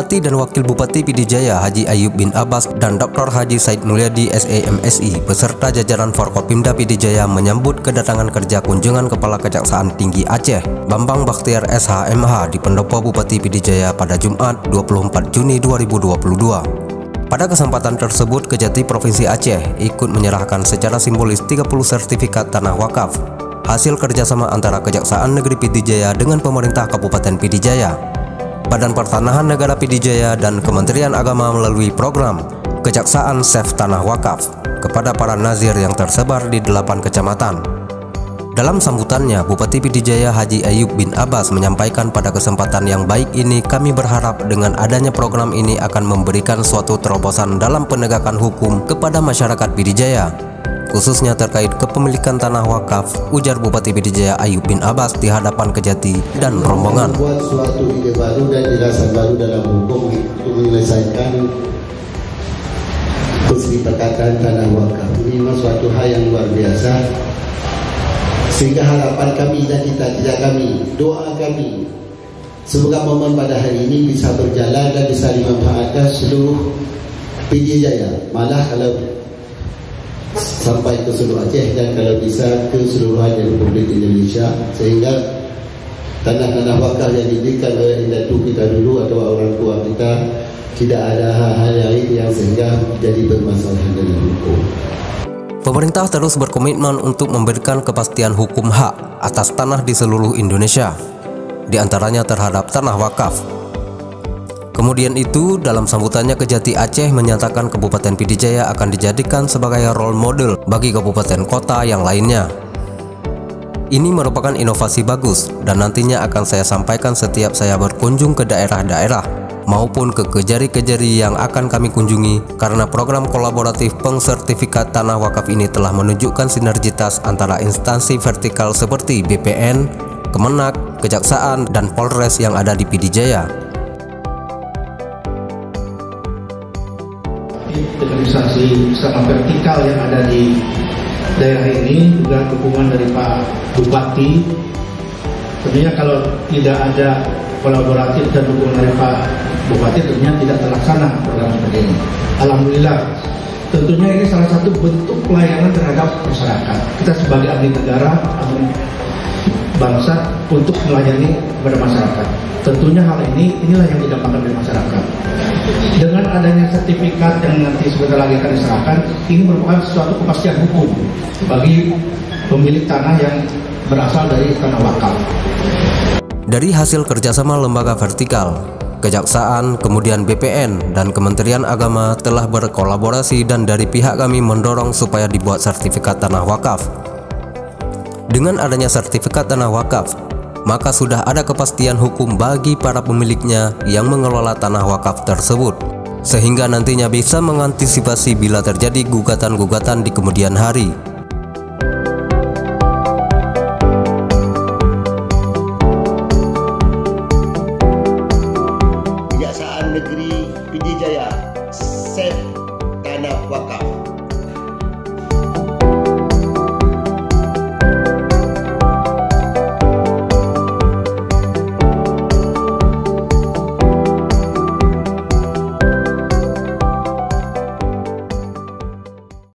Bupati dan Wakil Bupati Pidijaya Haji Ayub bin Abbas dan Dr. Haji Said Mulyadi SAMSI beserta jajaran Forkopimda Pidijaya menyambut kedatangan kerja kunjungan Kepala Kejaksaan Tinggi Aceh Bambang Bakhtiar SHMH di Pendopo Bupati Pidijaya pada Jumat 24 Juni 2022. Pada kesempatan tersebut, Kejati Provinsi Aceh ikut menyerahkan secara simbolis 30 sertifikat tanah wakaf hasil kerjasama antara Kejaksaan Negeri Pidijaya dengan pemerintah Kabupaten Pidijaya, Badan Pertanahan Negara Pidijaya, dan Kementerian Agama melalui program Kejaksaan Safe Tanah Wakaf kepada para nazir yang tersebar di 8 kecamatan. Dalam sambutannya, Bupati Pidijaya Haji Ayub bin Abbas menyampaikan pada kesempatan yang baik ini kami berharap dengan adanya program ini akan memberikan suatu terobosan dalam penegakan hukum kepada masyarakat Pidijaya, khususnya terkait kepemilikan tanah wakaf, ujar Bupati Pidijaya Ayub bin Abbas di hadapan Kejati dan rombongan. Membuat suatu ide baru dan jelasan baru dalam hukum untuk menyelesaikan perserikatan tanah wakaf. Ini memang suatu hal yang luar biasa, sehingga harapan kami dan cita-cita kami, doa kami, semoga momen pada hari ini bisa berjalan dan bisa dimanfaatkan seluruh Pidijaya, malah kalau sampai ke seluruh Aceh dan kalau bisa ke seluruh Republik Indonesia, sehingga tanah-tanah wakaf yang diberikan oleh indatu kita dulu atau orang tua kita tidak ada hal-hal lain yang sehingga jadi bermasalah dalam hukum. Pemerintah terus berkomitmen untuk memberikan kepastian hukum hak atas tanah di seluruh Indonesia, di antaranya terhadap tanah wakaf. Kemudian itu, dalam sambutannya Kejati Aceh menyatakan Kabupaten Pidijaya akan dijadikan sebagai role model bagi kabupaten kota yang lainnya. Ini merupakan inovasi bagus dan nantinya akan saya sampaikan setiap saya berkunjung ke daerah-daerah maupun ke kejari-kejari yang akan kami kunjungi, karena program kolaboratif pengsertifikat tanah wakaf ini telah menunjukkan sinergitas antara instansi vertikal seperti BPN, Kemenak, Kejaksaan, dan Polres yang ada di Pidijaya. Organisasi sama vertikal yang ada di daerah ini juga dukungan dari Pak Bupati. Tentunya kalau tidak ada kolaboratif dan dukungan dari Pak Bupati, tentunya tidak terlaksana program seperti ini. Alhamdulillah, tentunya ini salah satu bentuk pelayanan terhadap masyarakat. Kita sebagai abdi negara, abdi bangsa untuk melayani kepada masyarakat. Tentunya hal inilah yang didapatkan dari masyarakat. Dengan adanya sertifikat yang nanti sebentar lagi akan diserahkan, ini merupakan suatu kepastian hukum bagi pemilik tanah yang berasal dari tanah wakaf. Dari hasil kerjasama lembaga vertikal, Kejaksaan, kemudian BPN, dan Kementerian Agama telah berkolaborasi, dan dari pihak kami mendorong supaya dibuat sertifikat tanah wakaf. Dengan adanya sertifikat tanah wakaf, maka sudah ada kepastian hukum bagi para pemiliknya yang mengelola tanah wakaf tersebut, sehingga nantinya bisa mengantisipasi bila terjadi gugatan-gugatan di kemudian hari. Kejaksaan Negeri Pidijaya Safe Tanah Wakaf.